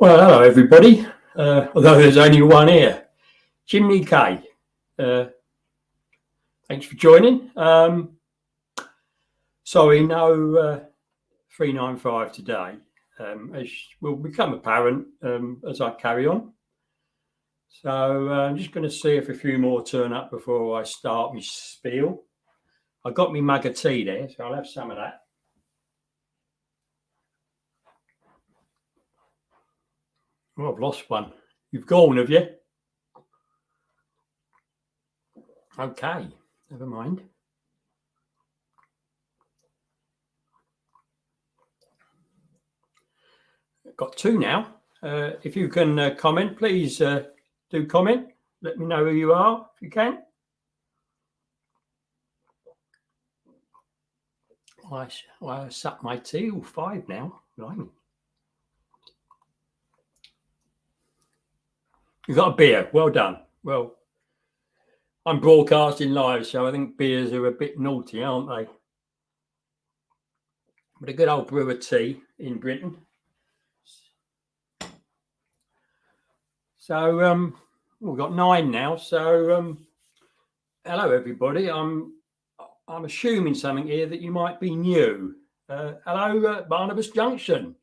Well, hello everybody. Although there's only one here, Chimney K. Thanks for joining. Sorry, no 395 today, as will become apparent as I carry on. So I'm just going to see if a few more turn up before I start my spiel. I got my mug of tea there, so I'll have some of that. Oh, I've lost one. You've gone, have you? Okay, never mind. Got two now. If you can comment, please do comment. Let me know who you are if you can. I sucked my tea. All 5 now. Blimey. You got a beer. Well done. Well, I'm broadcasting live, so I think beers are a bit naughty, aren't they? But a good old brew of tea in Britain. So we've got 9 now. So hello everybody. I'm assuming something here that you might be new. Hello, Barnabas Junction.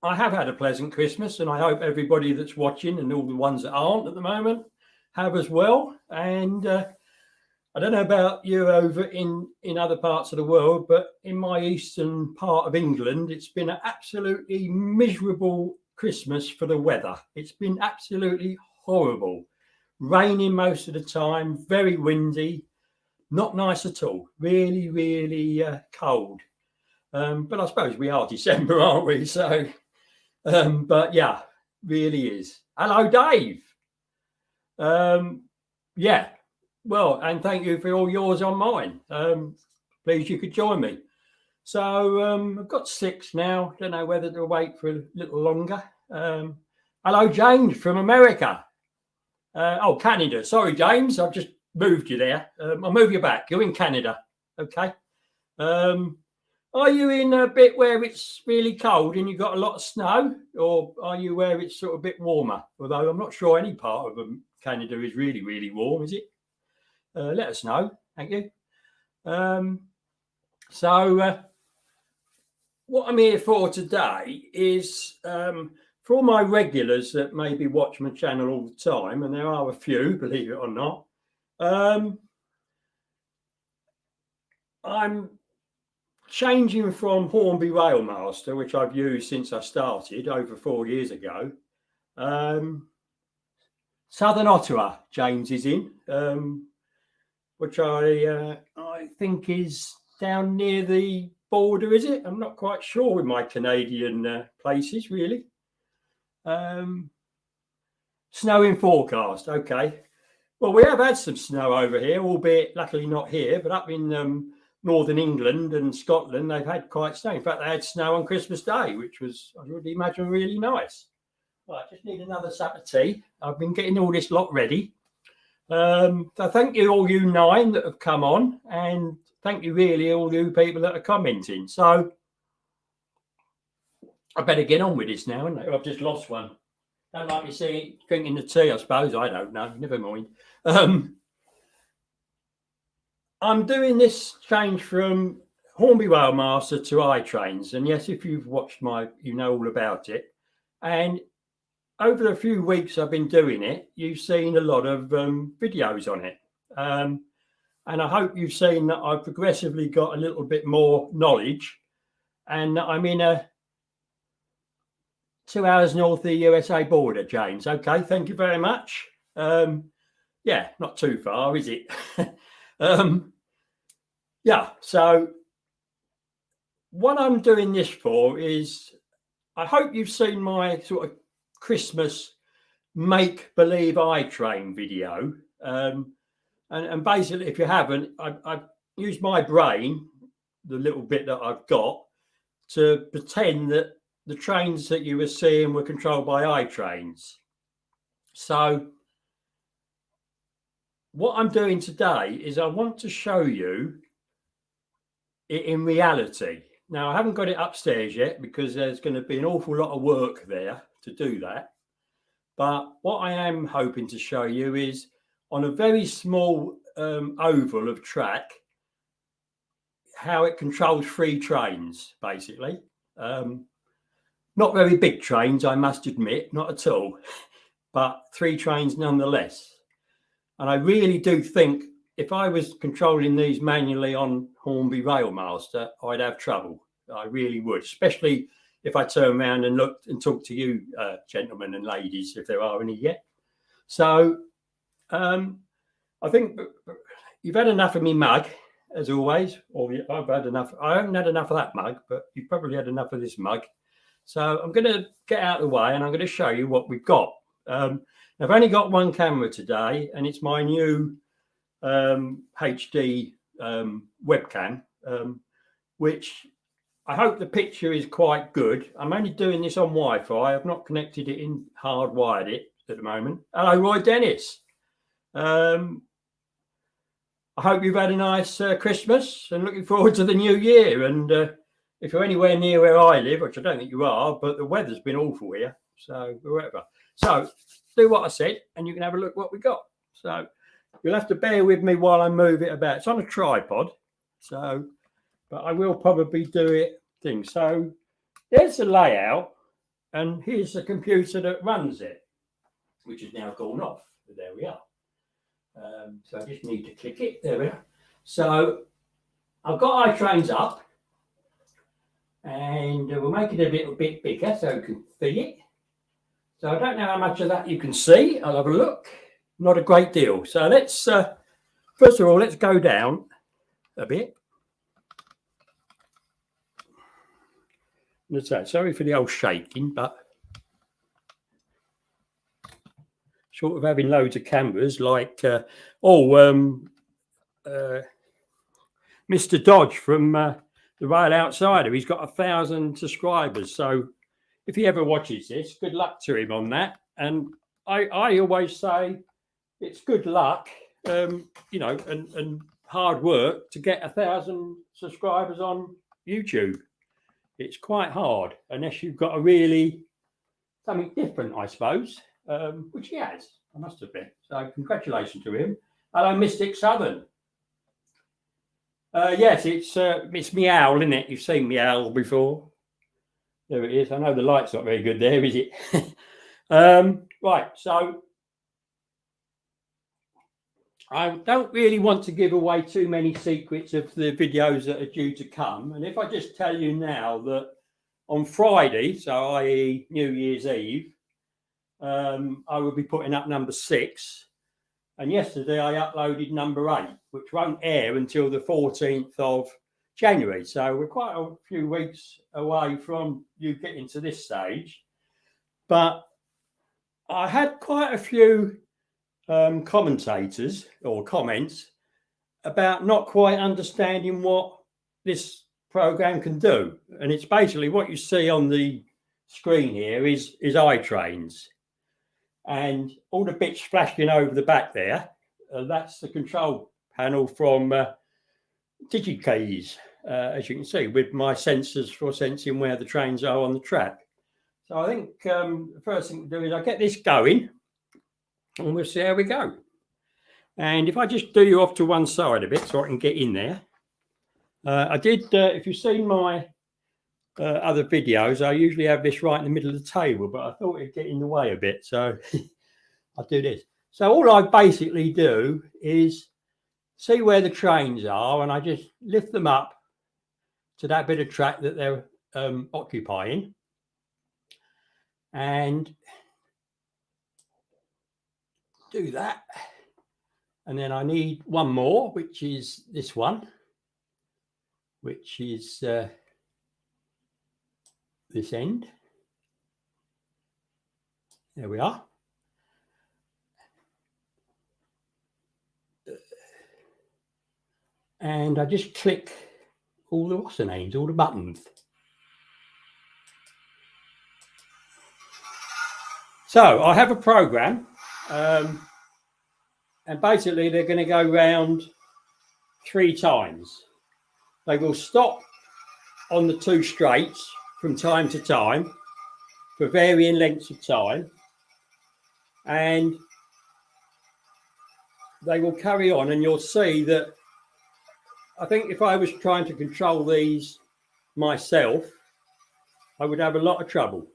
I have had a pleasant Christmas, and I hope everybody that's watching and all the ones that aren't at the moment have as well. And I don't know about you over in other parts of the world, but in my eastern part of England, it's been an absolutely miserable Christmas for the weather. It's been absolutely horrible. Raining most of the time, very windy, not nice at all. Really, really cold. But I suppose we are December, aren't we? So, but yeah, really is. Hello, Dave. Yeah. Well, and thank you for all yours on mine. Pleased you could join me. So I've got 6 now. Don't know whether to wait for a little longer. Hello, James from America. Oh, Canada. Sorry, James. I've just moved you there. I'll move you back. You're in Canada. Okay. Are you in a bit where it's really cold and you've got a lot of snow, or are you where it's sort of a bit warmer? Although I'm not sure any part of Canada is really, really warm, is it? Let us know. Thank you. So what I'm here for today is for all my regulars that maybe watch my channel all the time, and there are a few, believe it or not. I'm changing from Hornby Railmaster, which I've used since I started over 4 years ago. Southern Ottawa, James is in, which I think is down near the border, is it? I'm not quite sure with my Canadian places, really. Snow in forecast, okay. Well, we have had some snow over here, albeit luckily not here, but up in northern England and Scotland, they've had quite snow. In fact, they had snow on Christmas Day, which was, I would imagine, really nice. Well, I just need another sup of tea. I've been getting all this lot ready. So thank you, all you 9 that have come on, and thank you, really, all you people that are commenting. So I better get on with this now, and I've just lost one. Don't like me seeing drinking the tea, I suppose. I don't know. Never mind. I'm doing this change from Hornby Railmaster to iTrains, and yes, if you've watched you know all about it. And over the few weeks I've been doing it, you've seen a lot of videos on it, and I hope you've seen that I've progressively got a little bit more knowledge, and I'm in a 2 hours north of the USA border, James. Okay, thank you very much. Yeah, not too far, is it? Yeah, so what I'm doing this for is, I hope you've seen my sort of Christmas make-believe iTrain video. And basically, if you haven't, I've used my brain, the little bit that I've got, to pretend that the trains that you were seeing were controlled by iTrains. So what I'm doing today is I want to show you it in reality. Now, I haven't got it upstairs yet because there's going to be an awful lot of work there to do that. But what I am hoping to show you is on a very small oval of track, how it controls 3 trains, basically. Not very big trains, I must admit, not at all, but 3 trains nonetheless. And I really do think if I was controlling these manually on Hornby Railmaster, I'd have trouble. I really would, especially if I turn around and looked and talk to you, gentlemen and ladies, if there are any yet. So I think you've had enough of me mug, as always, or I've had enough. I haven't had enough of that mug, but you've probably had enough of this mug. So I'm going to get out of the way and I'm going to show you what we've got. I've only got one camera today, and it's my new HD webcam, which I hope the picture is quite good. I'm only doing this on Wi-Fi. I've not connected it in, hardwired it at the moment. Hello, Roy Dennis. I hope you've had a nice Christmas and looking forward to the new year. And if you're anywhere near where I live, which I don't think you are, but the weather's been awful here, so whatever. So do what I said, and you can have a look what we got. So you'll have to bear with me while I move it about. It's on a tripod, so but I will probably do it thing. So there's the layout, and here's the computer that runs it, which is now gone off. But there we are. So I just need to click it. There we are. So I've got iTrains up, and we'll make it a little bit bigger so you can see it. So I don't know how much of that you can see. I'll have a look. Not a great deal. So let's, first of all, let's go down a bit. Let's say, sorry for the old shaking, but sort of having loads of cameras like, Mr. Dodge from the Rail Outsider. He's got 1,000 subscribers. So if he ever watches this, good luck to him on that. And I always say it's good luck, you know, and hard work to get 1,000 subscribers on YouTube. It's quite hard unless you've got a really something different, I suppose, which he has, I must admit. So congratulations to him. Hello, Mystic Southern. Yes, it's Meow, isn't it? You've seen Meow before. There it is. I know the light's not very good there, is it? Right, so I don't really want to give away too many secrets of the videos that are due to come. And if I just tell you now that on Friday, so i.e. New Year's Eve, I will be putting up number 6. And yesterday I uploaded number 8, which won't air until the 14th of January. So we're quite a few weeks away from you getting to this stage. But I had quite a few commentators or comments about not quite understanding what this program can do. And it's basically what you see on the screen here is iTrains. And all the bits flashing over the back there, that's the control panel from DigiKeys, as you can see, with my sensors for sensing where the trains are on the track. So I think the first thing to do is I get this going and we'll see how we go. And if I just do you off to one side a bit so I can get in there. I did, if you've seen my other videos, I usually have this right in the middle of the table, but I thought it'd get in the way a bit, so I'll do this. So all I basically do is see where the trains are, and I just lift them up to that bit of track that they're occupying, and do that. And then I need one more, which is this one, which is this end. There we are. And I just click all the what's the names, all the buttons. So I have a program, and basically they're going to go round 3 times. They will stop on the two straights from time to time for varying lengths of time, and they will carry on, and you'll see that I think if I was trying to control these myself, I would have a lot of trouble.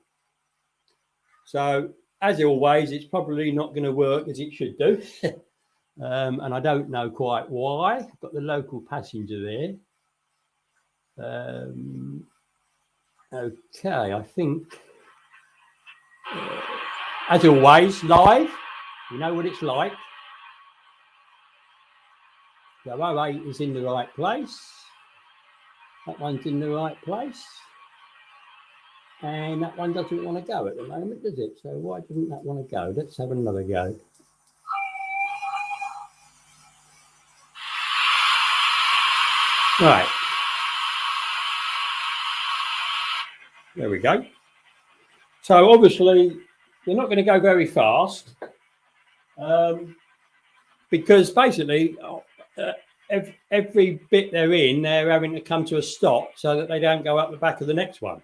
So as always, it's probably not going to work as it should do. And I don't know quite why. I've got the local passenger there. Okay, I think, as always, live, you know what it's like. So 08 is in the right place. That one's in the right place. And that one doesn't want to go at the moment, does it? So why doesn't that want to go? Let's have another go. Right. There we go. So obviously, they're not going to go very fast because basically every bit they're in, they're having to come to a stop so that they don't go up the back of the next one.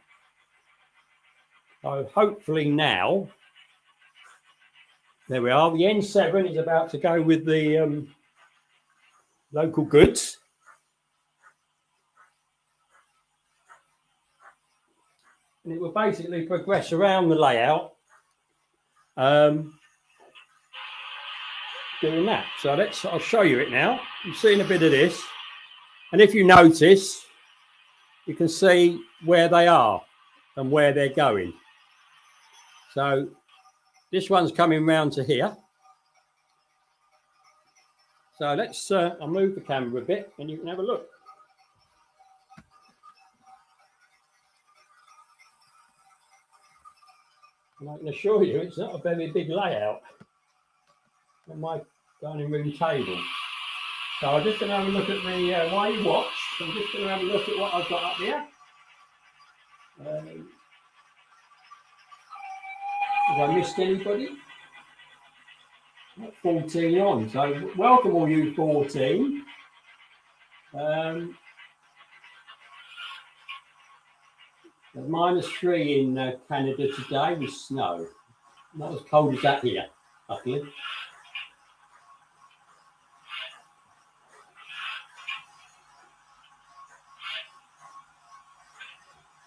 So hopefully now, there we are. The N7 is about to go with the local goods. And it will basically progress around the layout doing that. So I'll show you it now. You've seen a bit of this. And if you notice, you can see where they are and where they're going. So this one's coming round to here. So let's, I'll move the camera a bit and you can have a look. And I can assure you it's not a very big layout on my dining room table. So I'm just going to have a look at the, while you watch, I'm just going to have a look at what I've got up here. Have I missed anybody? 14 on, so welcome all you 14. There's -3 in Canada today with snow. Not as cold as that here, up here.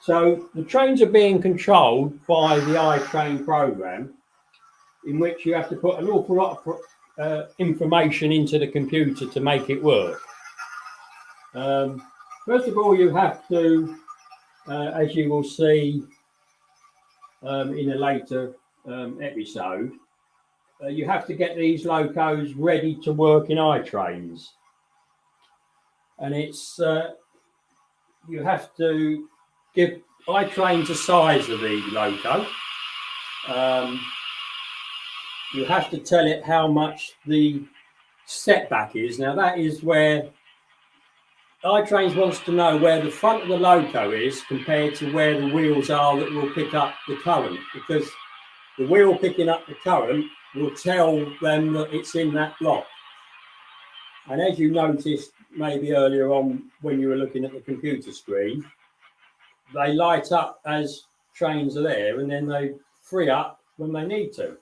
So the trains are being controlled by the iTrain program, in which you have to put an awful lot of information into the computer to make it work. First of all, you have to, as you will see in a later episode, you have to get these locos ready to work in iTrains. And it's, you have to give iTrains the size of the loco. You have to tell it how much the setback is. Now that is where iTrains wants to know where the front of the loco is compared to where the wheels are that will pick up the current, because the wheel picking up the current will tell them that it's in that block. And as you noticed maybe earlier on when you were looking at the computer screen, they light up as trains are there and then they free up when they need to.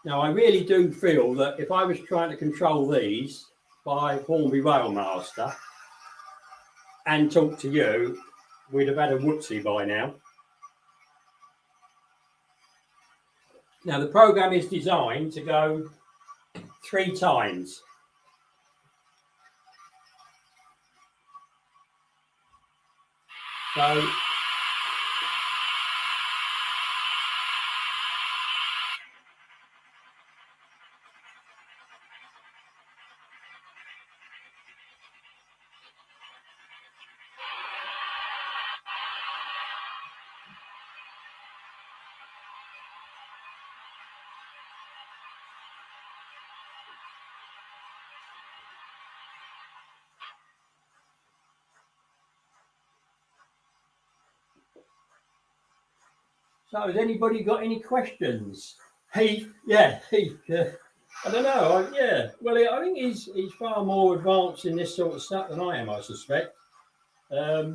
Now, I really do feel that if I was trying to control these by Hornby Railmaster and talk to you, we'd have had a whoopsie by now. Now, the program is designed to go 3 times. So has anybody got any questions? Heath, yeah, Heath. I don't know. Yeah, well, I think he's far more advanced in this sort of stuff than I am, I suspect. I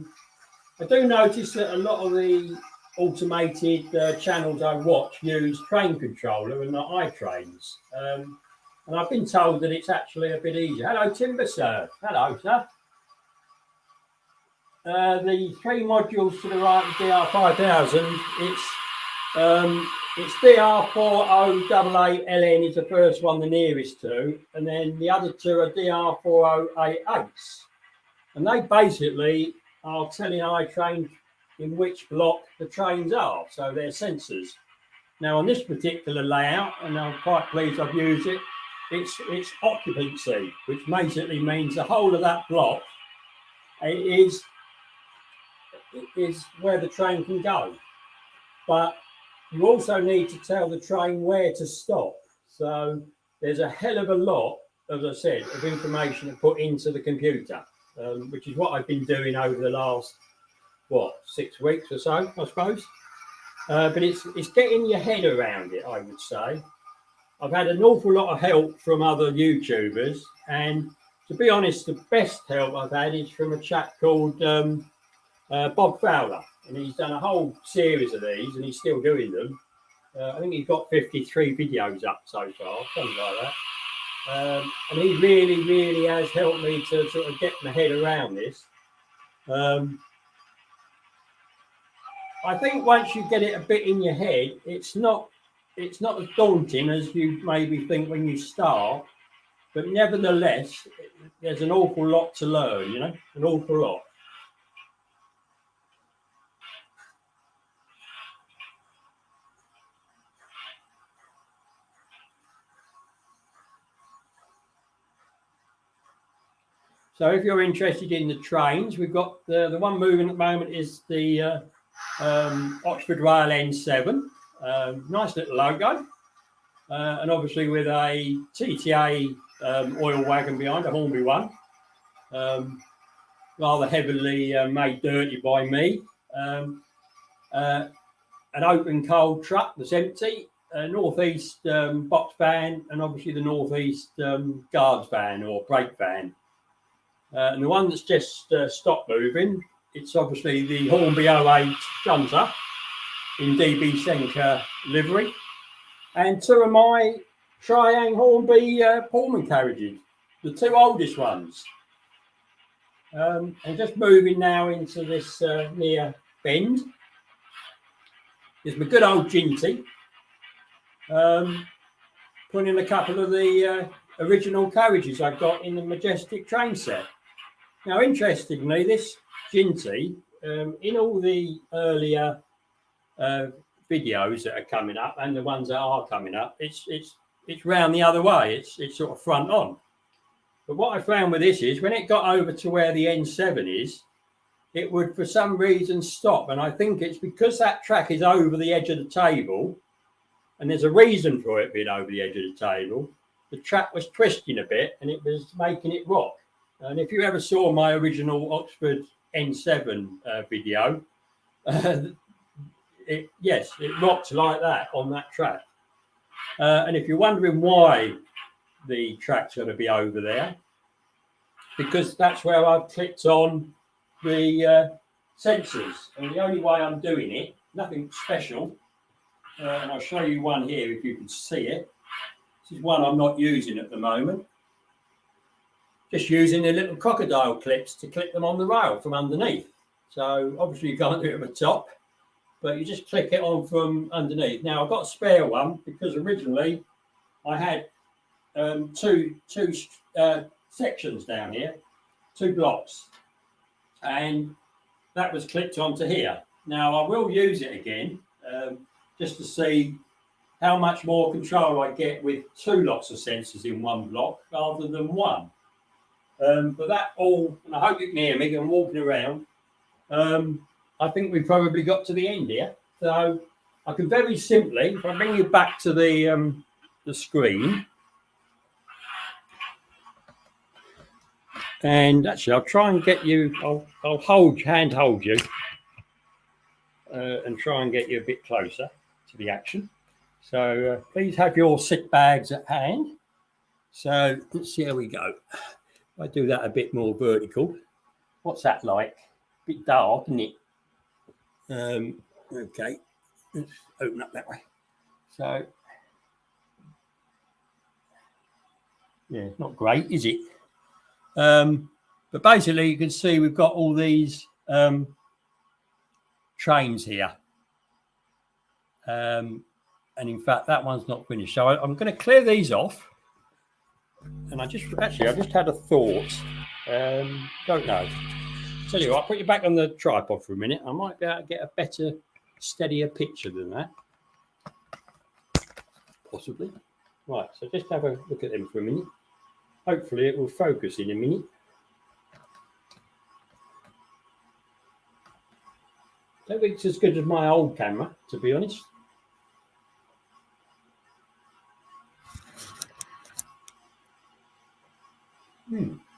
do notice that a lot of the automated channels I watch use train controller and not iTrains. And I've been told that it's actually a bit easier. Hello, Timber Sir. Hello, sir. The three modules to the right of DR5000, it's DR4088LN is the first one, the nearest to, and then the other two are DR4088s. And they basically are telling iTrain in which block the trains are, so they're sensors. Now on this particular layout, and I'm quite pleased I've used it, it's occupancy, which basically means the whole of that block is where the train can go. But you also need to tell the train where to stop. So there's a hell of a lot, as I said, of information to put into the computer, which is what I've been doing over the last, 6 weeks or so, I suppose. But it's getting your head around it, I would say. I've had an awful lot of help from other YouTubers, and to be honest, the best help I've had is from a chap called Bob Fowler, and he's done a whole series of these, and he's still doing them. I think he's got 53 videos up so far, something like that. And he really, really has helped me to sort of get my head around this. I think once you get it a bit in your head, it's not as daunting as you maybe think when you start, but nevertheless, there's an awful lot to learn, you know, an awful lot. So if you're interested in the trains, we've got the one moving at the moment is the Oxford Rail N7. Nice little logo. And obviously with a TTA oil wagon behind, a Hornby one. Rather heavily made dirty by me. An open coal truck that's empty. A northeast box van, and obviously the northeast guards van or brake van. And the one that's just stopped moving, it's obviously the Hornby 08 shunter in DB Senker livery, and two of my Triang Hornby Pullman carriages, the two oldest ones. And just moving now into this near bend is my good old Ginty, putting in a couple of the original carriages I've got in the Majestic train set. Now, interestingly, this Ginty, in all the earlier videos that are coming up and the ones that are coming up, it's round the other way. It's sort of front on. But what I found with this is when it got over to where the N7 is, it would for some reason stop. And I think it's because that track is over the edge of the table, and there's a reason for it being over the edge of the table. The track was twisting a bit and it was making it rock. And if you ever saw my original Oxford N7 video, it rocked like that on that track. And if you're wondering why the track's going to be over there, because that's where I've clicked on the sensors. And the only way I'm doing it, nothing special, and I'll show you one here if you can see it. This is one I'm not using at the moment. Just using the little crocodile clips to clip them on the rail from underneath. So obviously you can't do it at the top, but you just click it on from underneath. Now I've got a spare one because originally I had two sections down here, 2 blocks, and that was clipped onto here. Now I will use it again just to see how much more control I get with 2 lots of sensors in one block rather than one. But that all, and I hope you can hear me, I'm walking around. I think we've probably got to the end here. So I can very simply, if I bring you back to the screen, and actually I'll try and get you, I'll hand hold you and try and get you a bit closer to the action. So please have your sit bags at hand. So let's see how we go. I do that a bit more vertical. What's that like? A bit dark, isn't it? Okay, let's open up that way. So yeah, not great, is it? But basically you can see we've got all these trains here. And in fact, that one's not finished. So I'm going to clear these off. And I just had a thought. Don't know. Tell you what, I'll put you back on the tripod for a minute. I might be able to get a better, steadier picture than that. Possibly. Right, so just have a look at them for a minute. Hopefully it will focus in a minute. Don't think it's as good as my old camera, to be honest.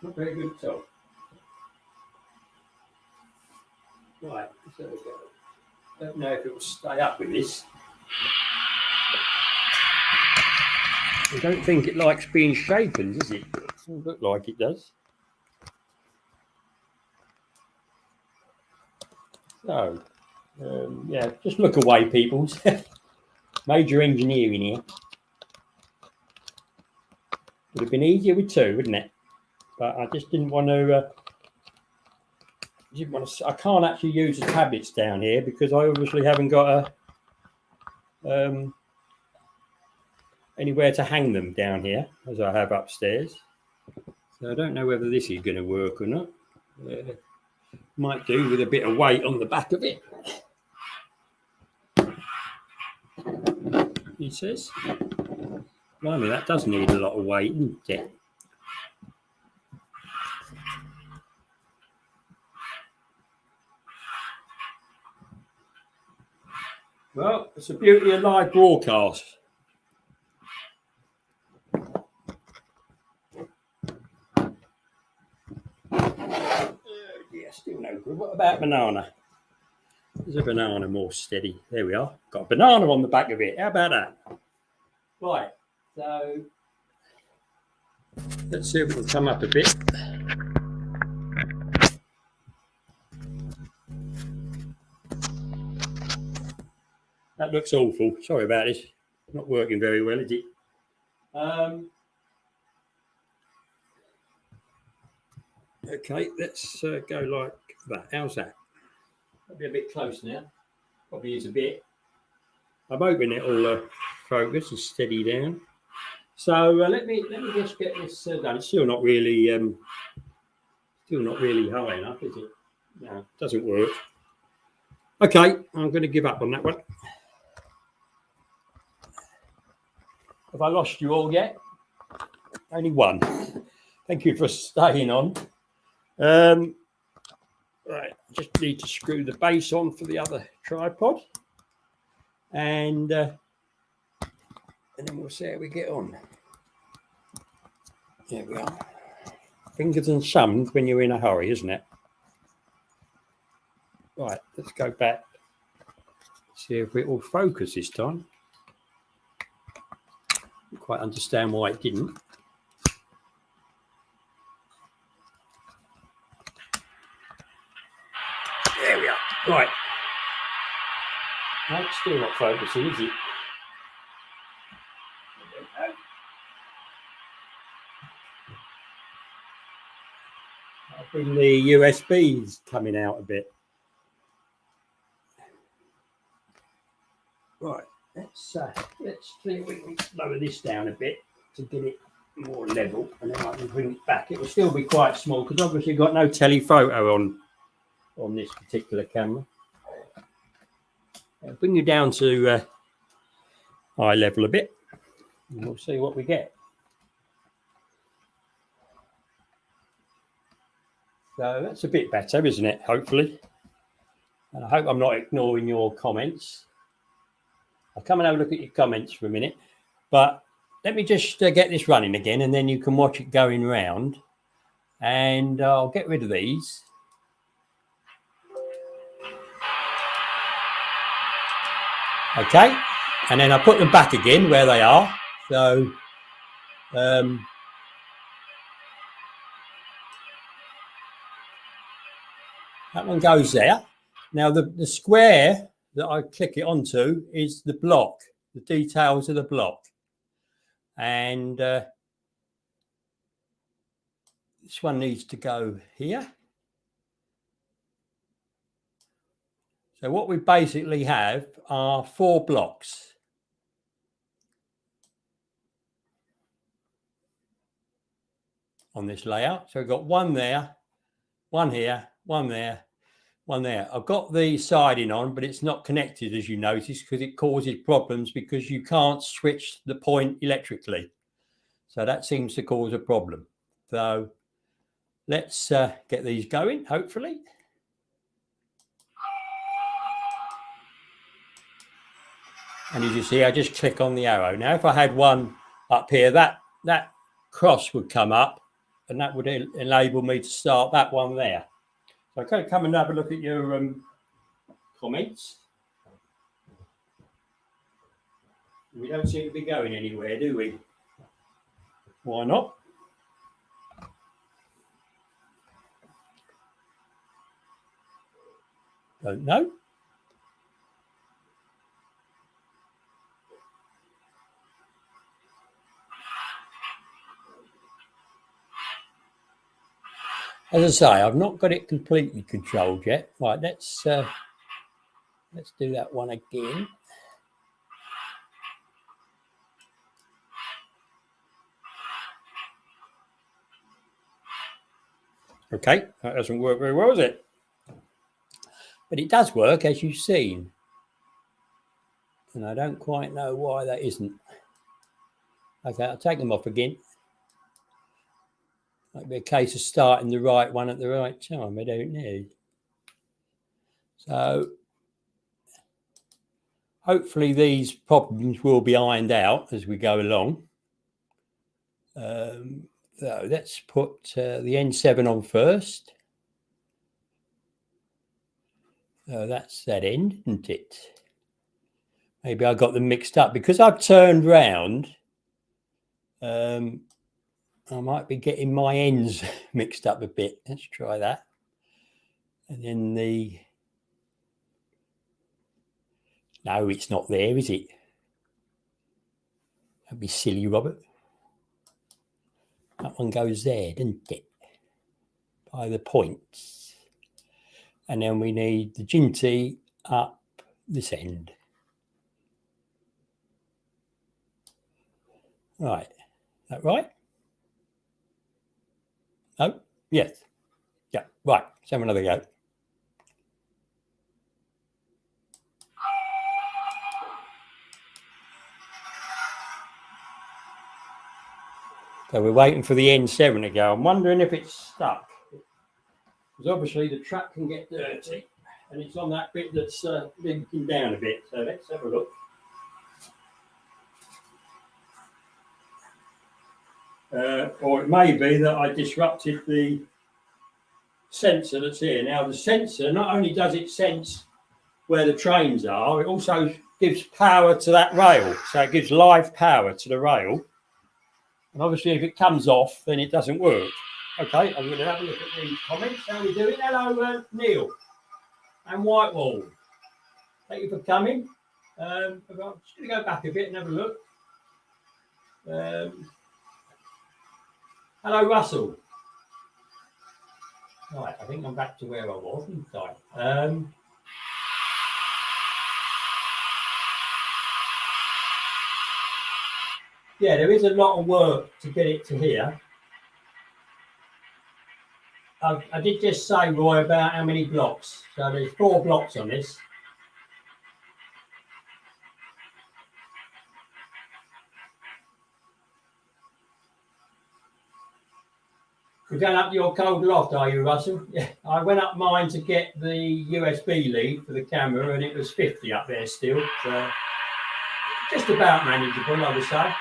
Not very good at all. Right, there we go. Don't know if it will stay up with this. I don't think it likes being shaken, does it? Doesn't look like it does. So, yeah, just look away, people. Major engineering here. Would have been easier with two, wouldn't it? But I just didn't want to. I can't actually use the tablets down here because I obviously haven't got anywhere to hang them down here as I have upstairs. So I don't know whether this is going to work or not. Might do with a bit of weight on the back of it. He says. Blimey, that does need a lot of weight, doesn't it? Well, it's the beauty of live broadcast. Yeah, still no good. What about banana? Is a banana more steady? There we are. Got a banana on the back of it. How about that? Right. So let's see if we can come up a bit. That looks awful. Sorry about this. Not working very well, is it? Okay, let's go like that. How's that? That'll be a bit close now. Probably is a bit. I'm hoping it'll focus and steady down. So let me just get this done. It's still not really high enough, is it? No, it doesn't work. Okay, I'm going to give up on that one. Have I lost you all yet? Only one. Thank you for staying on. Right, just need to screw the base on for the other tripod, and then we'll see how we get on. There we are. Fingers and thumbs when you're in a hurry, isn't it? Right, let's go back. See if it will focus this time. Don't quite understand why it didn't. There we are. Right. No, it's still not focusing, is it? I think the USB's coming out a bit. Right, let's see if we can lower this down a bit to get it more level, and then I can bring it back. It will still be quite small because obviously you've got no telephoto on this particular camera. I'll bring you down to eye level a bit, and we'll see what we get. So that's a bit better, isn't it? Hopefully. And I hope I'm not ignoring your comments. I'll come and have a look at your comments for a minute. But let me just get this running again, and then you can watch it going round. And I'll get rid of these. Okay. And then I put them back again where they are. So That one goes there. Now the square that I click it onto is the block, the details of the block. And this one needs to go here. So what we basically have are 4 blocks. On this layout. So we've got one there, one here, one there, one there. I've got the siding on, but it's not connected, as you notice, because it causes problems because you can't switch the point electrically. So that seems to cause a problem. So let's get these going, hopefully. And as you see, I just click on the arrow. Now, if I had one up here, that cross would come up, and that would enable me to start that one there. So I'm going to come and have a look at your comments. We don't seem to be going anywhere, do we? Why not? Don't know. As I say, I've not got it completely controlled yet. Right, let's do that one again. Okay, that doesn't work very well, does it? But it does work, as you've seen. And I don't quite know why that isn't. Okay, I'll take them off again. Might be a case of starting the right one at the right time. I don't know. So hopefully these problems will be ironed out as we go along. So let's put the N7 on first. So that's that end, isn't it? Maybe I got them mixed up because I've turned round. I might be getting my ends mixed up a bit. Let's try that. And then no, it's not there, is it? That'd be silly, Robert. That one goes there, doesn't it? By the points. And then we need the Ginty up this end. Right. Is that right? No? Yes. Yeah, right. Let's have another go. So we're waiting for the N7 to go. I'm wondering if it's stuck. Because obviously the track can get dirty. And it's on that bit that's linking down a bit. So let's have a look. Or it may be that I disrupted the sensor that's here. Now the sensor, not only does it sense where the trains are, it also gives power to that rail. So it gives live power to the rail. And obviously if it comes off, then it doesn't work. Okay, I'm going to have a look at these comments. How are we doing? Hello, Neil and Whitewall. Thank you for coming. I'm just going to go back a bit and have a look. Hello, Russell. Right, I think I'm back to where I was, isn't I? Yeah, there is a lot of work to get it to here. I did just say, Roy, about how many blocks. So there's 4 blocks on this. You're going up your cold loft, are you, Russell? Yeah, I went up mine to get the USB lead for the camera, and it was 50 up there still. So just about manageable, I would say.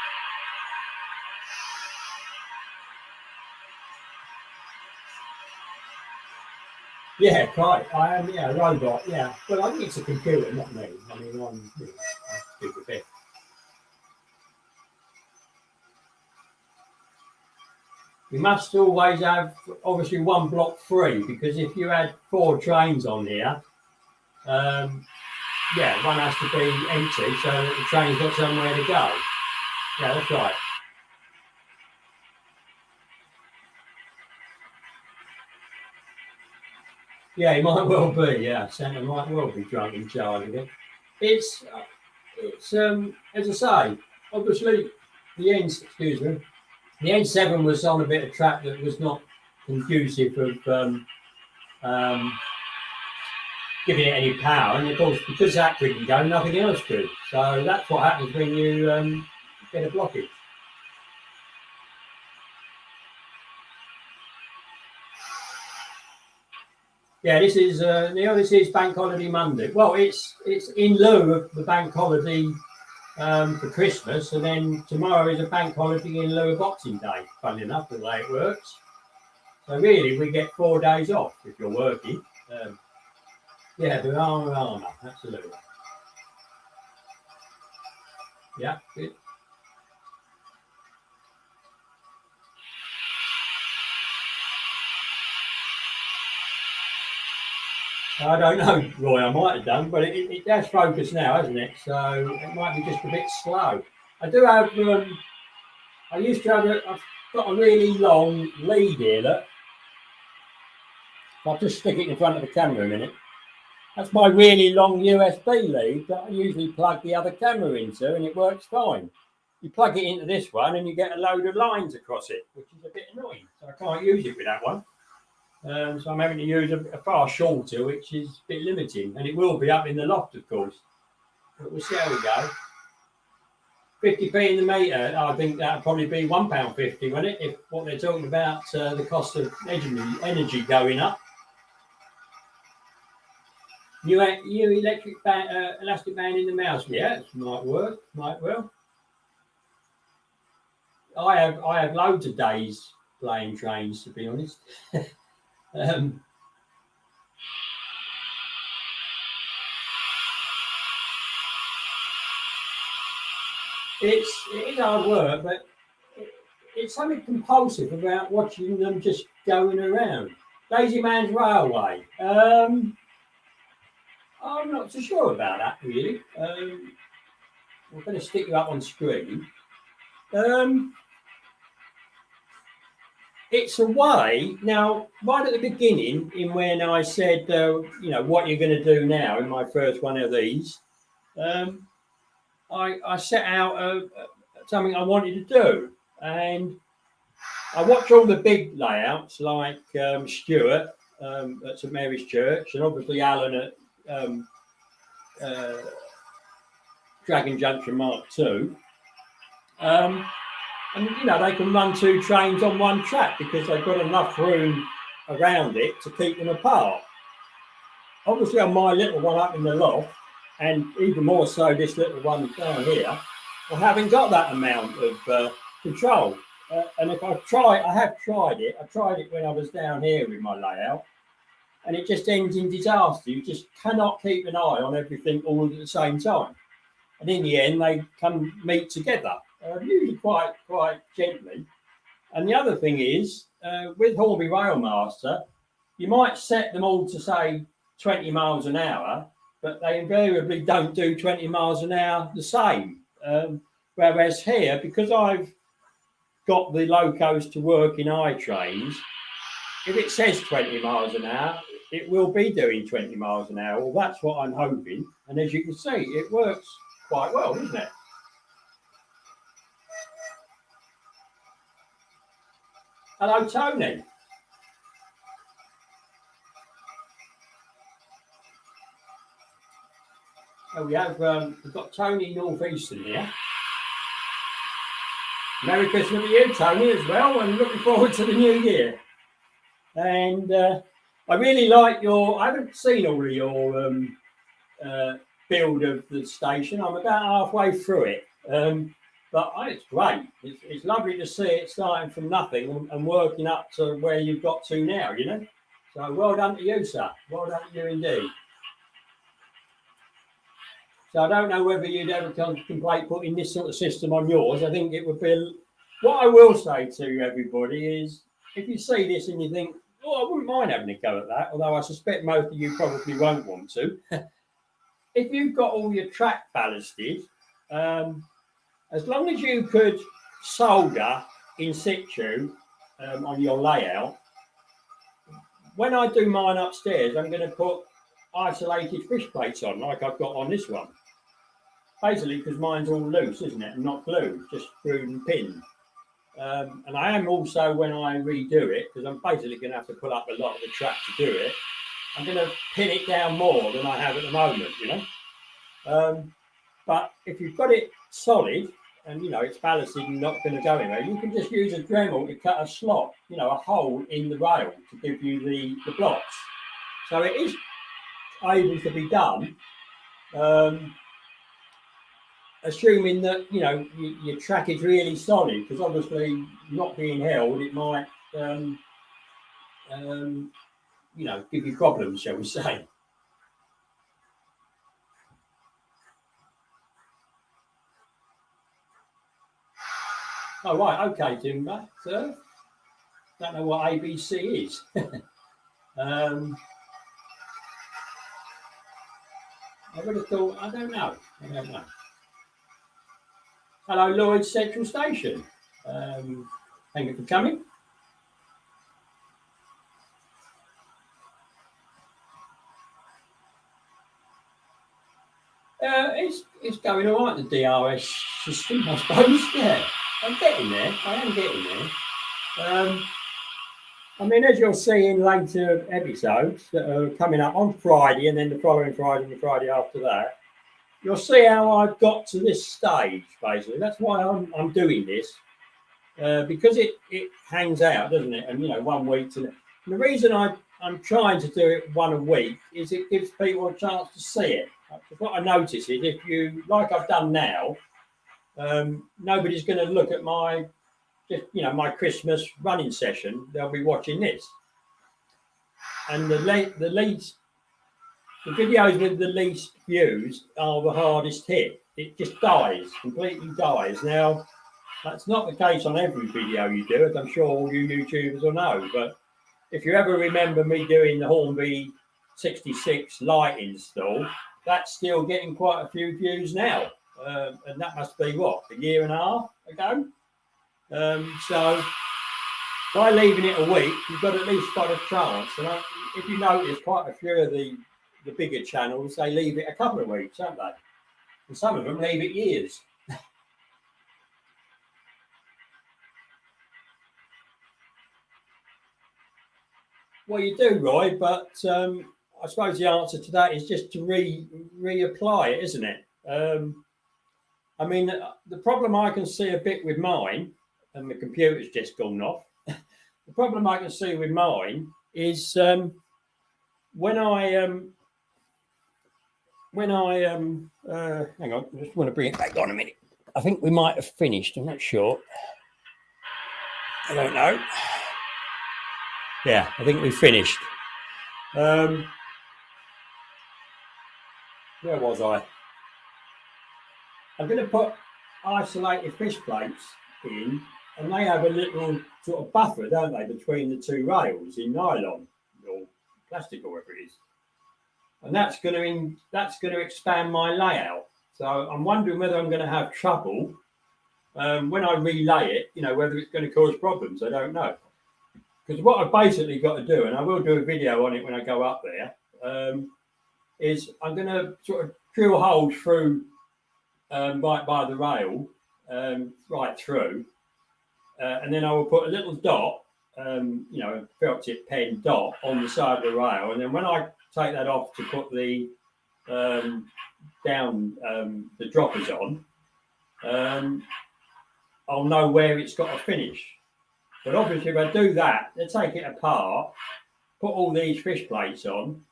Yeah, right. I am, yeah, a robot, yeah. Well, I think it's a computer, not me. I mean, I'm stupid bit. you must always have obviously one block free, because if you had 4 trains on here, yeah, one has to be empty so that the train's got somewhere to go. Yeah, that's right. Yeah, he might well be. Yeah, Santa might well be drunk in charge of it. It's as I say, obviously the N7 was on a bit of track that was not conducive of giving it any power, and of course because that couldn't go, nothing else could. So that's what happens when you get a blockage. Yeah, this is this is Bank Holiday Monday. Well, it's in lieu of the Bank Holiday for Christmas, and then tomorrow is a Bank Holiday in lieu of Boxing Day. Funny enough, the way it works. So really, we get 4 days off if you're working. Yeah, the armour, absolutely. Yeah, good. I don't know, Roy, I might have done, but it does focus now, hasn't it? So it might be just a bit slow. I do have, I used to have, I've got a really long lead here, look. I'll just stick it in front of the camera a minute. That's my really long USB lead that I usually plug the other camera into, and it works fine. You plug it into this one and you get a load of lines across it, which is a bit annoying. So I can't use it with that one. So I'm having to use a far shorter, which is a bit limiting, and it will be up in the loft, of course. But we'll see how we go. 50p in the metre, I think that'll probably be £1.50, won't it? If what they're talking about, the cost of energy going up. New electric elastic band in the mouse. Yeah, it might work. Might well. I have loads of days playing trains, to be honest. It is hard work, but it's something compulsive about watching them just going around. Lazy Man's Railway. I'm not so sure about that, really. I'm going to stick you up on screen. It's a way, now, right at the beginning, in when I said, what you're going to do now in my first one of these, I set out something I wanted to do. And I watched all the big layouts, like Stuart at St Mary's Church, and obviously Alan at Dragon Junction Mark II. And, they can run 2 trains on one track because they've got enough room around it to keep them apart. Obviously, on my little one up in the loft, and even more so this little one down here, I haven't got that amount of control. And if I have tried it. I tried it when I was down here with my layout, and it just ends in disaster. You just cannot keep an eye on everything all at the same time. And in the end, they come meet together. Usually quite gently. And the other thing is, with Horby Railmaster, you might set them all to say 20 miles an hour, but they invariably don't do 20 miles an hour the same. Whereas here, because I've got the locos to work in iTRAINS, if it says 20 miles an hour, it will be doing 20 miles an hour. Well, that's what I'm hoping. And as you can see, it works quite well, doesn't it? Hello, Tony. So we've got Tony Northeastern here. Merry Christmas to you, Tony, as well, and looking forward to the new year. And I really like I haven't seen all of your build of the station. I'm about halfway through it. But it's great. It's lovely to see it starting from nothing and working up to where you've got to now, So well done to you, sir. Well done to you indeed. So I don't know whether you'd ever contemplate putting this sort of system on yours. I think it would be What I will say to everybody is, if you see this and you think, oh, I wouldn't mind having a go at that, although I suspect most of you probably won't want to. If you've got all your track ballasted, as long as you could solder in situ on your layout, when I do mine upstairs, I'm going to put isolated fish plates on, like I've got on this one. Basically, because mine's all loose, isn't it, and not glued, just screwed and pinned. And I am also, when I redo it, because I'm basically going to have to pull up a lot of the track to do it, I'm going to pin it down more than I have at the moment, you know. But if you've got it solid and, you know, it's ballasted and not going to go anywhere, you can just use a Dremel to cut a slot, you know, a hole in the rail to give you the blocks. So it is able to be done, assuming that, you know, your track is really solid, because obviously not being held, it might, you know, give you problems, shall we say. Oh, right, okay, Timber. So, don't know what ABC is. I would have thought, I don't know. Hello, Lloyd Central Station. Thank you for coming. It's going all right, the DRS system, I suppose. Yeah, I'm getting there. I am getting there. I mean, as you'll see in later episodes that are coming up on Friday, and then the following Friday and the Friday after that, you'll see how I've got to this stage, basically. That's why I'm doing this, because it hangs out, doesn't it? And, you know, 1 week to... And the reason I'm trying to do it one a week is it gives people a chance to see it. Because what I notice is, if you, like I've done now, nobody's going to look at my, just, you know, my Christmas running session. They'll be watching this. And the videos with the least views are the hardest hit. It just dies, completely dies. Now, that's not the case on every video you do, as I'm sure all you YouTubers will know. But if you ever remember me doing the Hornby 66 light install, that's still getting quite a few views now. And that must be, what, a year and a half ago? So by leaving it a week, you've got at least got a chance. And if you notice, quite a few of the bigger channels, they leave it a couple of weeks, don't they? And some of them leave it years. Well, you do, Roy, but I suppose the answer to that is just to reapply it, isn't it? I mean, the problem I can see a bit with mine, and the computer's just gone off. The problem I can see with mine is when I hang on, I just want to bring it back on a minute. I think we might have finished. I'm not sure. I don't know. Yeah, I think we finished. Where was I? I'm going to put isolated fish plates in, and they have a little sort of buffer, don't they, between the two rails in nylon or plastic or whatever it is. And that's going to expand my layout. So I'm wondering whether I'm going to have trouble when I relay it. You know, whether it's going to cause problems. I don't know. Because what I've basically got to do, and I will do a video on it when I go up there, is I'm going to sort of drill holes through right by the rail, right through, and then I will put a little dot, you know, a felt tip pen dot on the side of the rail, and then when I take that off to put the the droppers on, I'll know where it's got to finish. But obviously, if I do that, they take it apart, put all these fish plates on,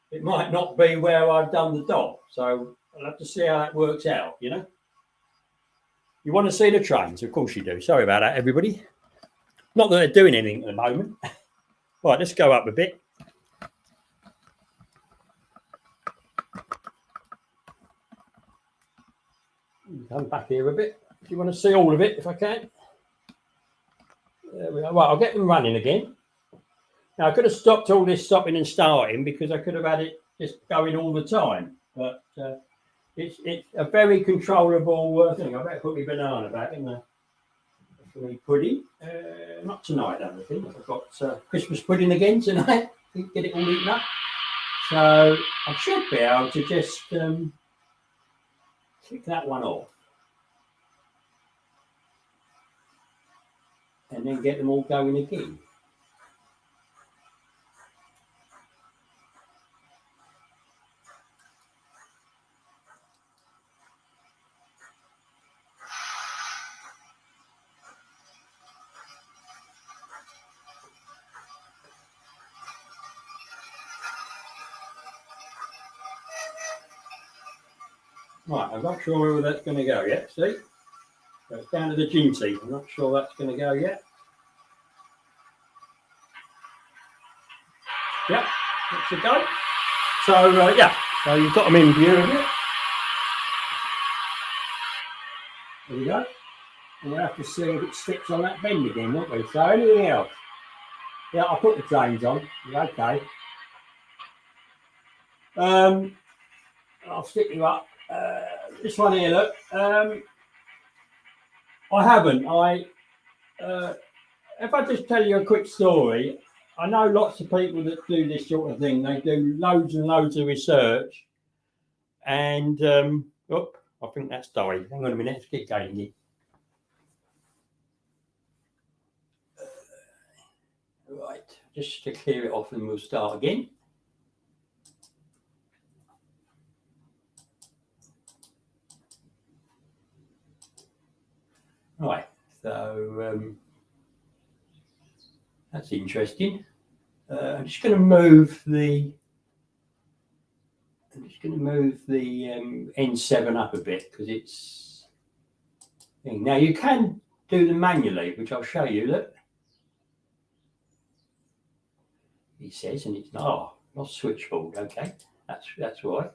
it might not be where I've done the dot. So I'll have to see how that works out, you know. You want to see the trains? Of course you do. Sorry about that, everybody. Not that they're doing anything at the moment. Right, let's go up a bit. Come back here a bit. If you want to see all of it, if I can. There we go. Well, I'll get them running again. Now I could have stopped all this stopping and starting because I could have had it just going all the time. But it's a very controllable thing. I better put my banana back in the pudding. Not tonight, I don't think. I've got Christmas pudding again tonight. Get it all eaten up. So I should be able to just kick that one off. And then get them all going again. Right, I'm not sure where that's going to go yet, see? So it's down to the Ginty. I'm not sure that's going to go yet. Yep, that's a go. So, yeah, so you've got them in view of it. There we go. And we'll have to see if it sticks on that bend again, won't we? So anything else? Yeah, I'll put the trains on. Okay. I'll stick you up. This one here, look. I haven't. If I just tell you a quick story, I know lots of people that do this sort of thing. They do loads and loads of research. And, I think that's died. Hang on a minute, let's get going here. Right, just to clear it off and we'll start again. Right, so that's interesting. I'm just going to move the N7 up a bit because it's now you can do them manually, which I'll show you. Look, he says, and it's not switchboard. Okay, that's right.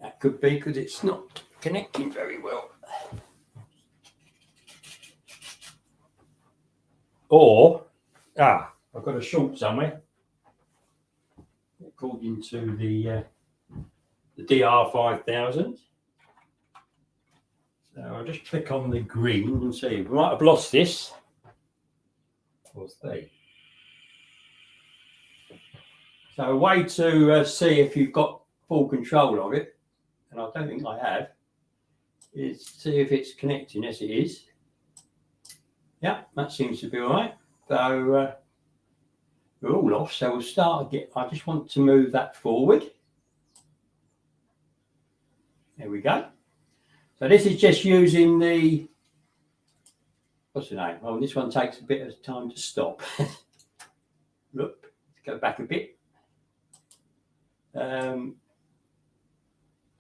That could be because it's not connecting very well. Or, I've got a short somewhere. According to the DR5000. So I'll just click on the green and see. We might have lost this. We'll see. So a way to see if you've got full control of it, and I don't think I have, is see if it's connecting. Yes, it is. Yeah, that seems to be all right. So we're all off. So we'll start again. I just want to move that forward. There we go. So this is just using the, what's the name? Oh, this one takes a bit of time to stop. Look, let's go back a bit.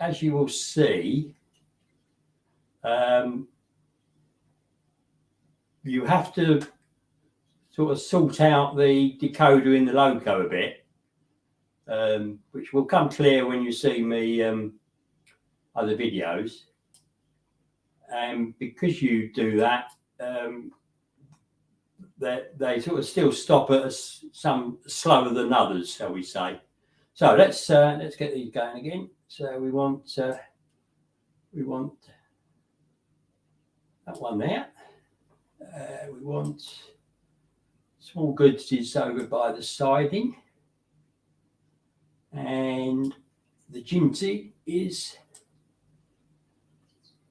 As you will see, you have to sort of sort out the decoder in the loco a bit, which will come clear when you see me other videos. And because you do that, they sort of still stop at some slower than others, shall we say. So let's get these going again. So we want that one there. We want small goods is over by the siding, and the Ginty is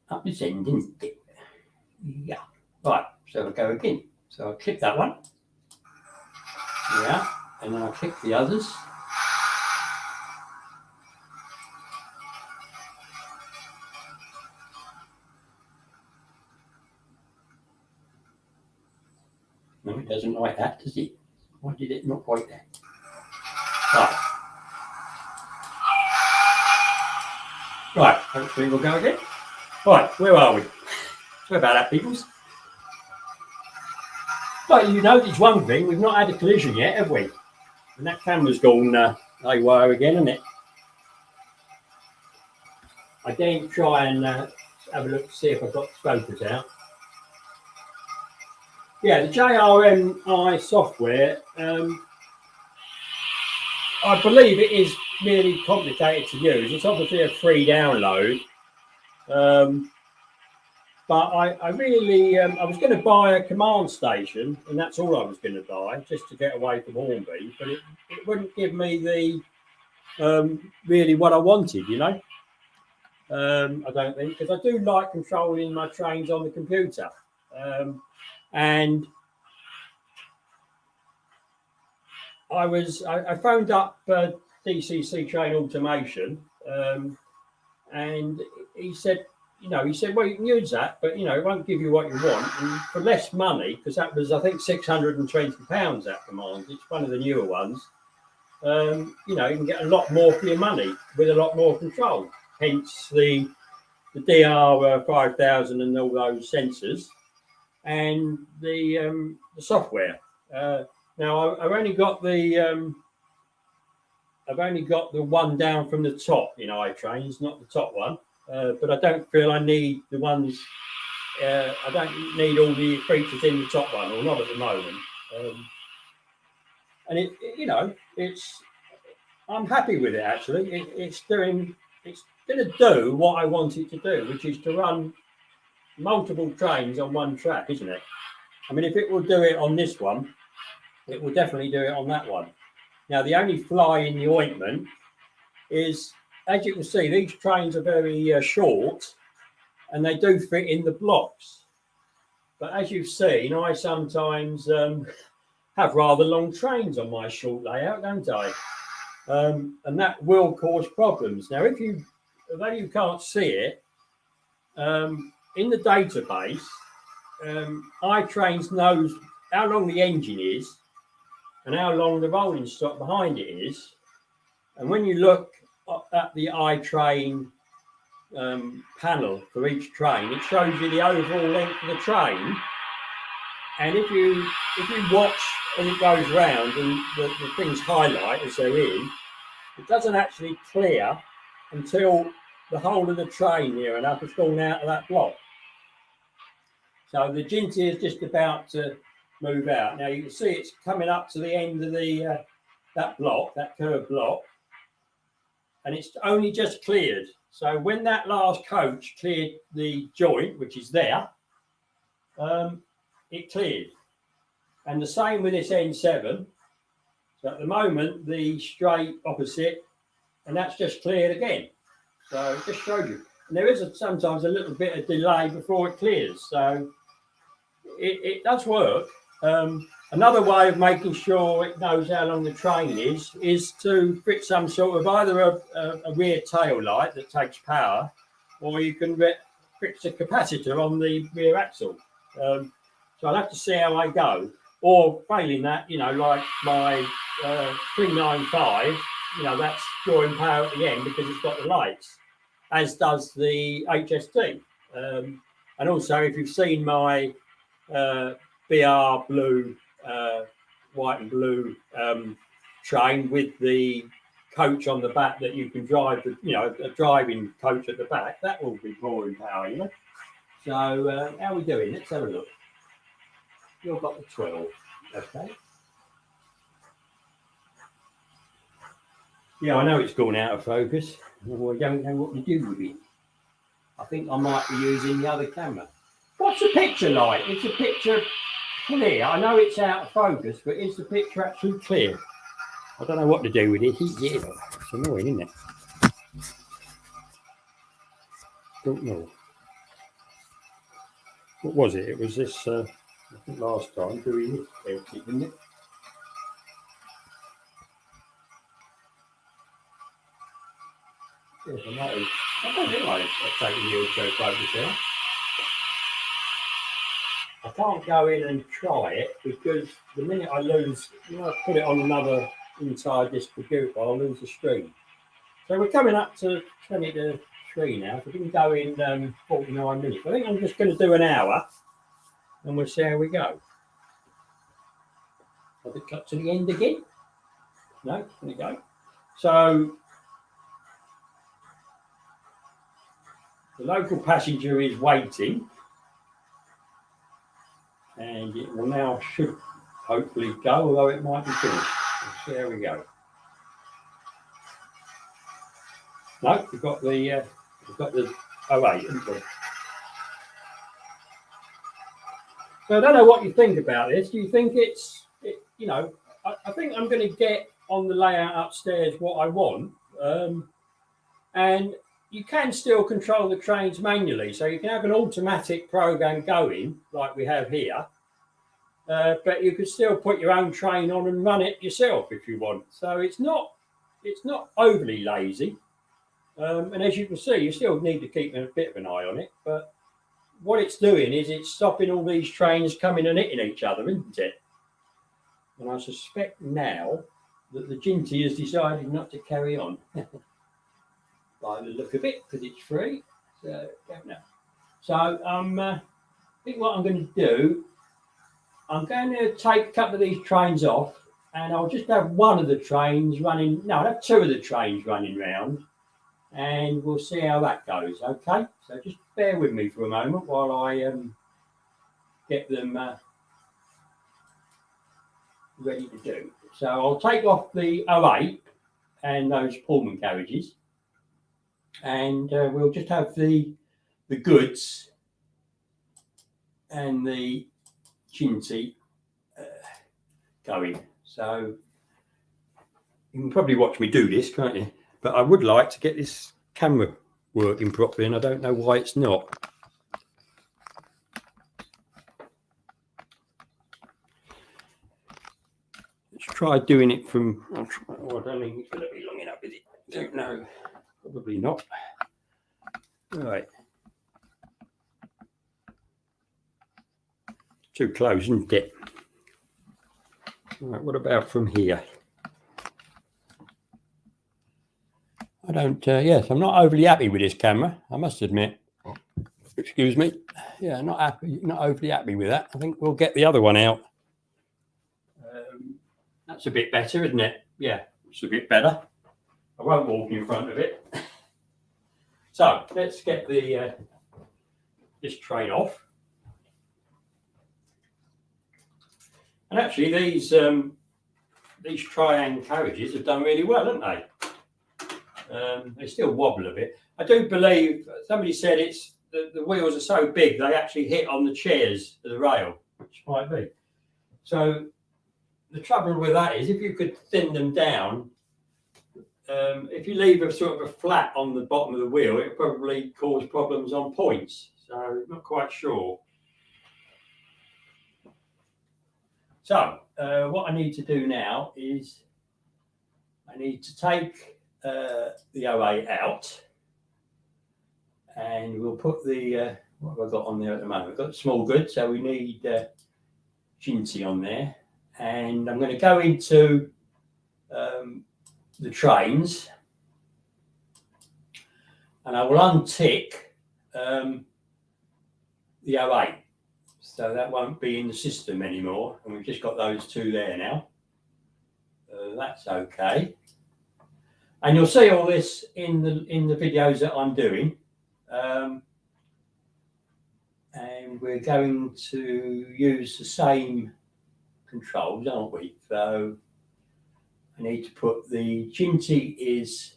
up this end, isn't it? Yeah. Right. So I'll go again. So I'll click that one. Yeah. And then I'll click the others. No, it doesn't like that, does it? Why did it not like that? Right. Right, hopefully we'll go again. Right, where are we? Sorry about that, peoples. Right, you notice one thing, we've not had a collision yet, have we? And that camera's gone haywire again, isn't it? I daren't try and have a look to see if I've got the focus out. Yeah, the JRMI software, I believe it is really complicated to use. It's obviously a free download. But I really, I was going to buy a command station, and that's all I was going to buy, just to get away from Hornby. But it wouldn't give me the really what I wanted, you know. I don't think, because I do like controlling my trains on the computer. And I phoned up DCC Train Automation, and he said, well, you can use that, but, it won't give you what you want. And for less money, because that was, I think, £620, that command. It's one of the newer ones. You can get a lot more for your money with a lot more control. Hence the DR 5000 and all those sensors and the software. Now I've only got the one down from the top in iTrains, not the top one. But I don't feel I need the ones. I don't need all the features in the top one, or not at the moment. And it's. I'm happy with it actually. It's going to do what I want it to do, which is to run multiple trains on one track, isn't it? I mean, if it will do it on this one, it will definitely do it on that one. Now, the only fly in the ointment is, as you can see, these trains are very short, and they do fit in the blocks. But as you've seen, I sometimes have rather long trains on my short layout, don't I? And that will cause problems. Now, although you can't see it, in the database, iTrains knows how long the engine is and how long the rolling stock behind it is. And when you look at the iTrain panel for each train, it shows you the overall length of the train. And if you watch as it goes round and the things highlight as they're in, it doesn't actually clear until the whole of the train near enough has gone out of that block. So the Ginty is just about to move out. Now you can see it's coming up to the end of the that curved block, and it's only just cleared. So when that last coach cleared the joint, which is there, it cleared. And the same with this N7. So at the moment, the straight opposite, and that's just cleared again. So it just showed you. And there is sometimes a little bit of delay before it clears. So it does work. Another way of making sure it knows how long the train is to fit some sort of either a rear tail light that takes power, or you can fix a capacitor on the rear axle. So I'll have to see how I go. Or failing that, like my 395, that's drawing power at the end because it's got the lights, as does the HST. And also, if you've seen my BR blue, white and blue train with the coach on the back that you can drive, a driving coach at the back, that will be drawing power, So how are we doing? Let's have a look. You've got the 12, okay. Yeah, I know it's gone out of focus. Well, I don't know what to do with it. I think I might be using the other camera. What's the picture like? Is the picture clear? I know it's out of focus, but is the picture actually clear? I don't know what to do with it. Yeah, it's annoying, isn't it? Don't know. What was it? It was this, I think last time, doing this, didn't it? Yes, I don't think I've taken the auto focus out. I can't go in and try it because the minute I lose, I put it on another inside this computer, I'll lose the stream. So we're coming up to 20 to 3 now, so we can go in 49 minutes. I think I'm just going to do an hour and we'll see how we go. Have it cut to the end again? No, there we go. So the local passenger is waiting, and it will now should hopefully go, although it might be finished. So there we go. No, we've got the 08, haven't we? So I don't know what you think about this. Do you think you know, I think I'm going to get on the layout upstairs what I want, and you can still control the trains manually. So you can have an automatic program going like we have here, but you could still put your own train on and run it yourself if you want. So it's not overly lazy. And as you can see, you still need to keep a bit of an eye on it. But what it's doing is it's stopping all these trains coming and hitting each other, isn't it? And I suspect now that the Ginty has decided not to carry on. By the look of it, because it's free. So, don't know. So I think what I'm going to do, I'm going to take a couple of these trains off, and I'll just have one of the trains running. No, I'll have two of the trains running round, and we'll see how that goes. Okay, so just bear with me for a moment while I get them ready to do. So I'll take off the 08 and those Pullman carriages, and we'll just have the goods and the Ginty going. So you can probably watch me do this, can't you? But I would like to get this camera working properly, and I don't know why it's not. Let's try doing it from. I don't think it's going to be long enough, is it? Don't know. Probably not. All right. Too close, isn't it? All right, what about from here? I don't, yes, I'm not overly happy with this camera, I must admit. Excuse me. Yeah, not overly happy with that. I think we'll get the other one out. That's a bit better, isn't it? Yeah, it's a bit better. I won't walk in front of it. So let's get the this train off. And actually, these Triang carriages have done really well, haven't they? They still wobble a bit. I do believe somebody said it's the wheels are so big they actually hit on the chairs of the rail, which might be. So the trouble with that is if you could thin them down, if you leave a sort of a flat on the bottom of the wheel, it probably cause problems on points. So not quite sure. So what I need to do now is I need to take the 08 out, and we'll put the what have I got on there at the moment? We've got the small goods, so we need Ginty on there, and I'm going to go into the trains, and I will untick the 08, so that won't be in the system anymore, and we've just got those two there now. That's okay. And you'll see all this in the videos that I'm doing. And we're going to use the same controls, aren't we? So I need to put the Ginty is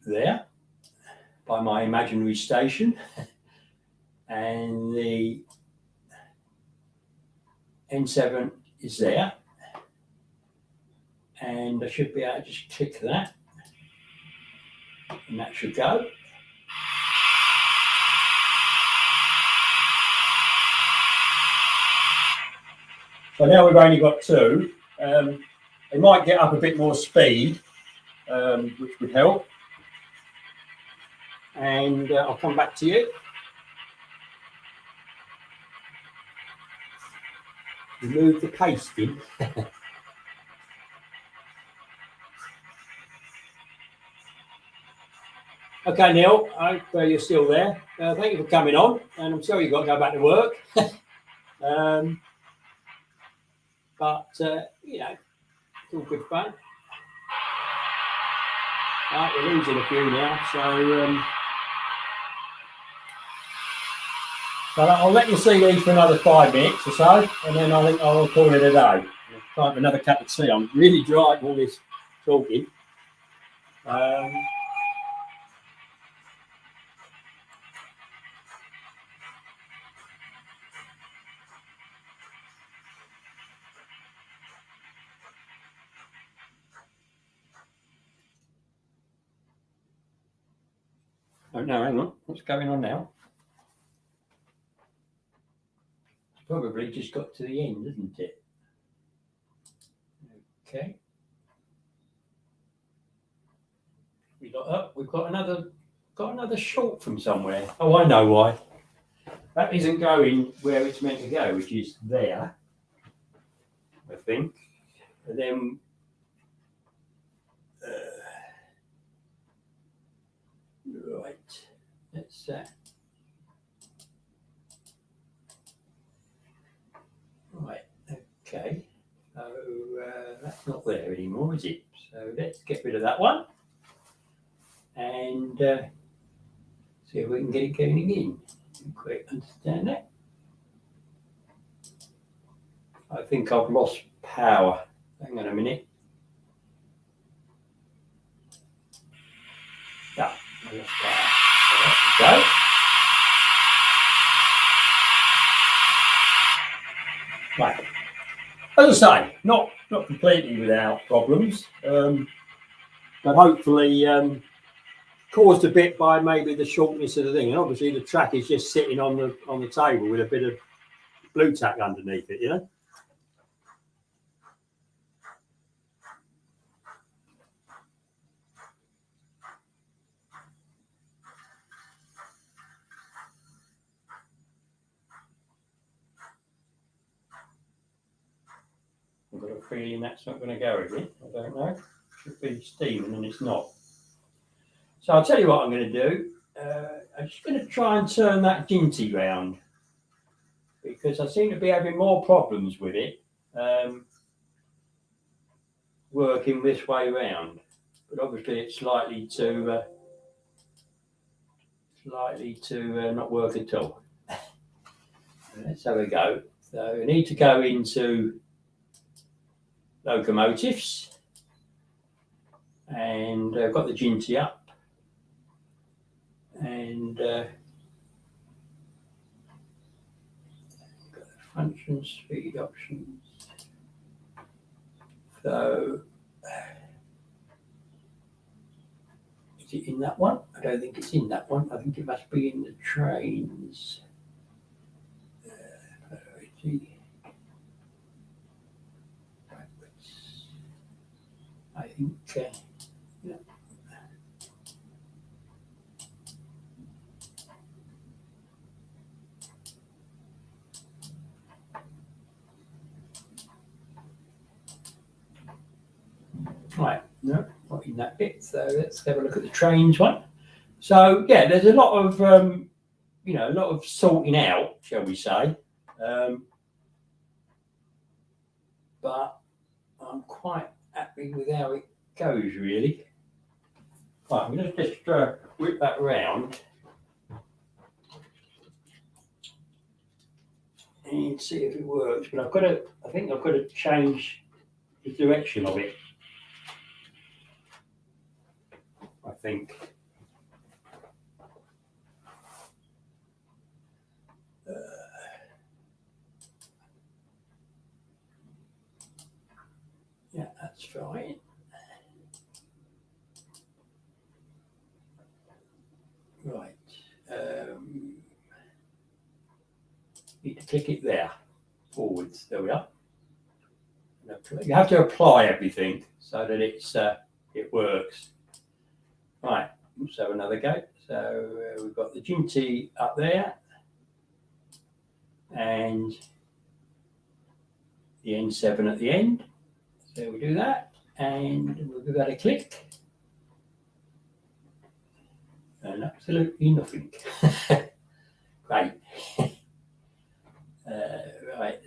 there by my imaginary station. And the N7 is there. And I should be able to just click that, and that should go. So now we've only got two. They might get up a bit more speed, which would help. And I'll come back to you. Remove the pasting. Okay, Neil, I hope you're still there. Thank you for coming on, and I'm sorry you've got to go back to work. But, you know, it's all good fun. Right, we're losing a few now, so So I'll let you see these for another 5 minutes or so, and then I think I'll call it a day. Time for another cup of tea. I'm really dry from all this talking. Oh no, hang on. What's going on now? It's probably just got to the end, isn't it? Okay. We've got another short from somewhere. Oh, I know why. That isn't going where it's meant to go, which is there, I think. And then right, let's right, okay. So that's not there anymore, is it? So let's get rid of that one and see if we can get it going again. Quite understand that. I think I've lost power. Hang on a minute. Yeah, I lost power. So there we go. Right. As I say, not completely without problems, but hopefully caused a bit by maybe the shortness of the thing. And obviously the track is just sitting on the table with a bit of blue tack underneath it, you know. I've got a feeling that's not going to go again. I don't know. Should be steaming and it's not. So I'll tell you what I'm going to do. I'm just going to try and turn that Ginty round because I seem to be having more problems with it working this way round. But obviously it's likely to not work at all. Let's have a go. So I need to go into locomotives and I've got the Ginty up and got the function speed options. So is it in that one? I don't think it's in that one. I think it must be in the trains. I think, yeah. Right, no, not in that bit. So let's have a look at the trains one. So yeah, there's a lot of, a lot of sorting out, shall we say. But I'm quite happy with how it goes, really. Right, I'm going to just whip that round and see if it works. But I think I've got to change the direction of it. I think. Yeah, that's fine. Right. Need to click it there, forwards. There we are. You have to apply everything so that it works. Right. Let's have another go. So we've got the Ginty up there, and the N7 at the end. So we do that, and we'll give that a click. And absolutely nothing. Great. Right,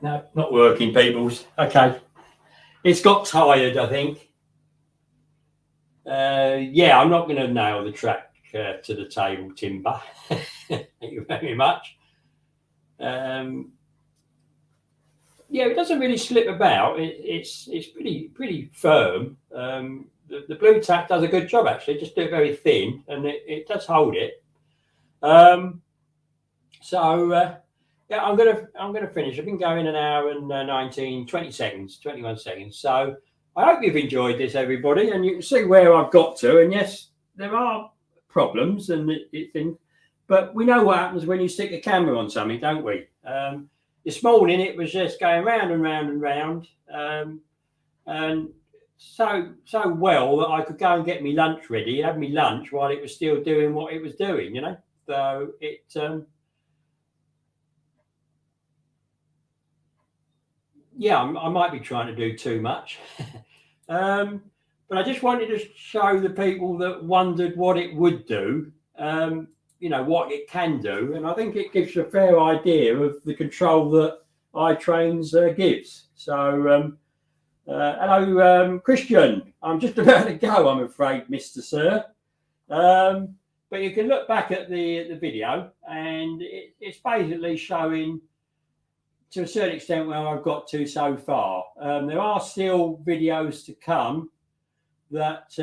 no, not working, peoples. Okay. It's got tired, I think. Yeah, I'm not going to nail the track to the table, Timber. Thank you very much. Yeah, it doesn't really slip about. It's pretty firm. The blue tack does a good job actually. Just do it very thin, and it does hold it. Yeah, I'm gonna finish. I've been going an hour and 21 seconds. So I hope you've enjoyed this, everybody, and you can see where I've got to. And yes, there are problems and things, but we know what happens when you stick a camera on something, don't we? This morning it was just going round and round and round, and so well that I could go and get me lunch ready, have me lunch while it was still doing what it was doing, you know. So it yeah, I might be trying to do too much. But I just wanted to show the people that wondered what it would do, you know, what it can do. And I think it gives you a fair idea of the control that iTRAINS gives. So, hello, Christian. I'm just about to go, I'm afraid, Mr. Sir. But you can look back at the video, and it's basically showing to a certain extent where I've got to so far. There are still videos to come that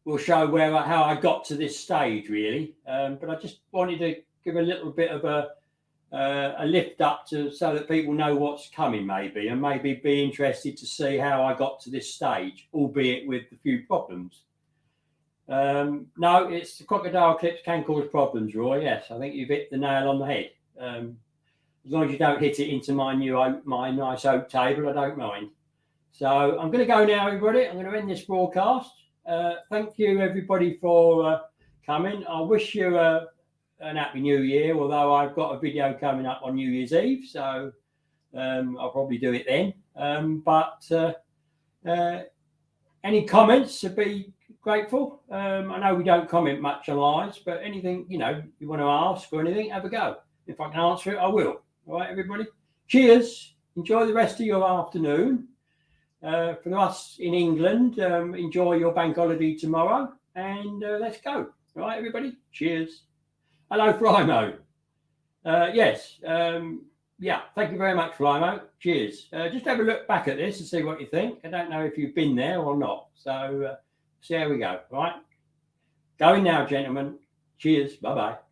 will show how I got to this stage, really. But I just wanted to give a little bit of a lift up so that people know what's coming, maybe, and maybe be interested to see how I got to this stage, albeit with a few problems. No, it's the crocodile clips can cause problems, Roy. Yes, I think you've hit the nail on the head. As long as you don't hit it into my nice oak table, I don't mind. So I'm going to go now, everybody. I'm going to end this broadcast. Thank you, everybody, for coming. I wish you an happy New Year, although I've got a video coming up on New Year's Eve, so I'll probably do it then. But any comments would be grateful. I know we don't comment much on lives, but anything, you know, you want to ask or anything, have a go. If I can answer it, I will. All right, everybody. Cheers. Enjoy the rest of your afternoon. For us in England, enjoy your bank holiday tomorrow, and let's go. All right, everybody. Cheers. Hello, Flymo. Yes. Yeah. Thank you very much, Flymo. Cheers. Just have a look back at this and see what you think. I don't know if you've been there or not. So see how we go. All right. Going now, gentlemen. Cheers. Bye-bye.